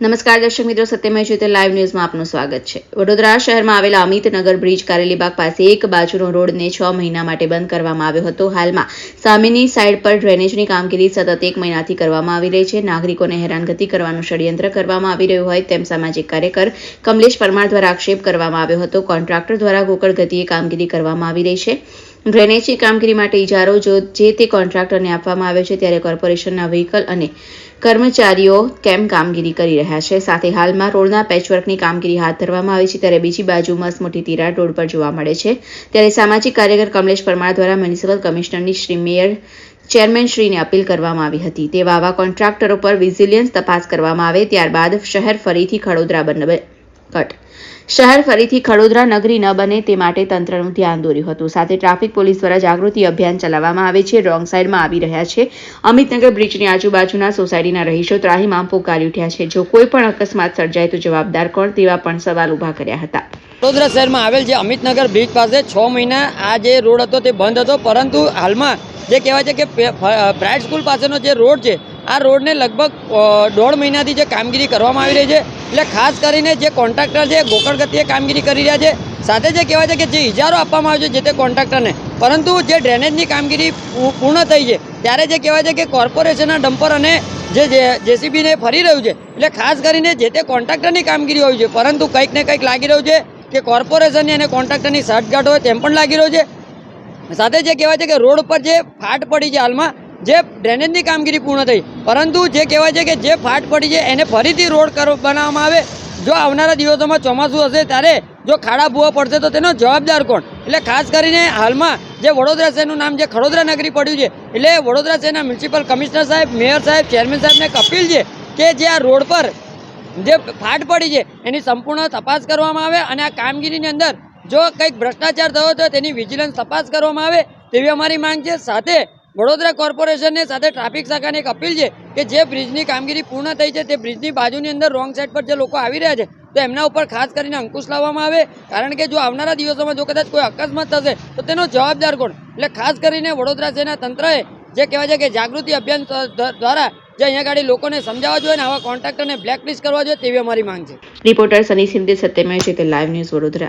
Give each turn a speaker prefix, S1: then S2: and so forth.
S1: નમસ્કાર દર્શક મિત્રો, સત્યમય જ્યોતિ લાઈવ ન્યૂઝમાં આપનું સ્વાગત છે। વડોદરા શહેરમાં આવેલા અમિતનગર બ્રિજ કારેલીબાગ પાસે એક બાજુનો રોડને 6 મહિના માટે બંધ કરવામાં આવ્યો હતો। હાલમાં સામેની સાઈડ પર ડ્રેનેજની કામગીરી સતત 1 મહિનાથી કરવામાં આવી રહી છે। નાગરિકોને હેરાનગતિ કરવાનું ષડયંત્ર કરવામાં આવી રહ્યું હોય તેમ સામાજિક કાર્યકર કમલેશ પરમાર દ્વારા આક્ષેપ કરવામાં આવ્યો હતો। કોન્ટ્રાક્ટર દ્વારા ગોકળ ગતિએ કામગીરી કરવામાં આવી રહી છે। ડ્રેનેજની કામગીરી માટે ઇજારો જે તે કોન્ટ્રાક્ટરને આપવામાં આવે છે, ત્યારે કોર્પોરેશનના વ્હીકલ અને કર્મચારીઓ કેમ કામગીરી કરી રહ્યા છે। સાથે હાલમાં રોડના પેચવર્કની કામગીરી હાથ ધરવામાં આવી છે, ત્યારે બીજી બાજુ મસમોટી તિરાડ રોડ પર જોવા મળે છે। ત્યારે સામાજિક કાર્યકર કમલેશ પરમાર દ્વારા મ્યુનિસિપલ કમિશનરની શ્રી મેયર ચેરમેનશ્રીને અપીલ કરવામાં આવી હતી તેવા આવા કોન્ટ્રાક્ટરો પર વિજિલન્સ તપાસ કરવામાં આવે, ત્યારબાદ શહેર ફરીથી ખડોદરા નગરી ન બને તે માટે તંત્રનું ધ્યાન દોર્યું હતું। સાથે ટ્રાફિક પોલીસ દ્વારા જાગૃતિ અભિયાન ચલાવવામાં આવે છે। રોંગ સાઈડમાં આવી રહ્યા છે। અમિતનગર બ્રિજની આજુબાજુના સોસાયટીના રહીશો ત્રાહિમામ પોકારી ઉઠ્યા છે। જો કોઈ પણ અકસ્માત સર્જાય તો જવાબદાર કોણ, તેવા પણ સવાલ ઉભા કર્યા હતા।
S2: વડોદરા શહેરમાં આવેલ જે અમિતનગર બ્રિજ પાસે 6 મહિના આ જે રોડ હતો તે બંધ હતો, પરંતુ હાલમાં જે કહેવાય છે કે બ્રાઇટ સ્કૂલ પાસેનો જે રોડ છે આ રોડને લગભગ 1.5 મહિનાથી જે કામગીરી કરવામાં આવી રહી છે, એટલે ખાસ કરીને જે કોન્ટ્રાક્ટર છે ગોકળ ગતિએ કામગીરી કરી રહ્યા છે। સાથે જે કહેવાય છે કે જે ઇજારો આપવામાં આવ્યો છે જે તે કોન્ટ્રાક્ટરને, પરંતુ જે ડ્રેનેજની કામગીરી પૂર્ણ થઈ છે ત્યારે જે કહેવાય છે કે કોર્પોરેશનના ડમ્પર અને જે જેસીબીને ફરી રહ્યું છે, એટલે ખાસ કરીને જે તે કોન્ટ્રાક્ટરની કામગીરી હોય છે, પરંતુ કંઈક ને કંઈક લાગી રહ્યું છે કે કોર્પોરેશનની અને કોન્ટ્રાક્ટરની સાંઠગાંઠ હોય તેમ પણ લાગી રહ્યું છે। સાથે જે કહેવાય છે કે રોડ પર જે ફાટ પડી છે, હાલમાં જે ડ્રેનેજની કામગીરી પૂર્ણ થઈ, પરંતુ જે કહેવાય છે કે જે ફાટ પડી છે એને ફરીથી રોડ બનાવવામાં આવે। જો આવનારા દિવસોમાં ચોમાસું હશે ત્યારે જો ખાડા ભૂવા પડશે તો તેનો જવાબદાર કોણ? એટલે ખાસ કરીને હાલમાં જે વડોદરા શહેરનું નામ જે ખડોદરા નગરી પડ્યું છે, એટલે વડોદરા શહેરના મ્યુનિસિપલ કમિશનર સાહેબ, મેયર સાહેબ, ચેરમેન સાહેબને એક અપીલ છે કે જે આ રોડ પર જે ફાટ પડી છે એની સંપૂર્ણ તપાસ કરવામાં આવે અને આ કામગીરીની અંદર જો કંઈક ભ્રષ્ટાચાર થયો તો તેની વિજિલન્સ તપાસ કરવામાં આવે તેવી અમારી માંગ છે। સાથે વડોદરા કોર્પોરેશનને સાથે ટ્રાફિક શાખાને એક અપીલ છે કે જે બ્રિજની કામગીરી પૂર્ણ થઈ છે તે બ્રિજની બાજુની અંદર રોંગ સાઈડ પર જે લોકો આવી રહ્યા છે તો એમના ઉપર ખાસ કરીને અંકુશ લાવવામાં આવે, કારણ કે જો આવનારા દિવસોમાં જો કદાચ કોઈ અકસ્માત થશે તો તેનો જવાબદાર કોણ? એટલે ખાસ કરીને વડોદરા શહેરના તંત્રએ જે કહેવાય છે કે જાગૃતિ અભિયાન દ્વારા જે અહીંયા ગાડી લોકોને સમજાવવા જોઈએ અને આવા કોન્ટ્રાક્ટરને બ્લેકલિસ્ટ કરવા જોઈએ તેવી અમારી માંગ છે।
S1: રિપોર્ટર સની સિંધે, સત્યમય જ્યોતિ લાઈવ ન્યૂઝ, વડોદરા।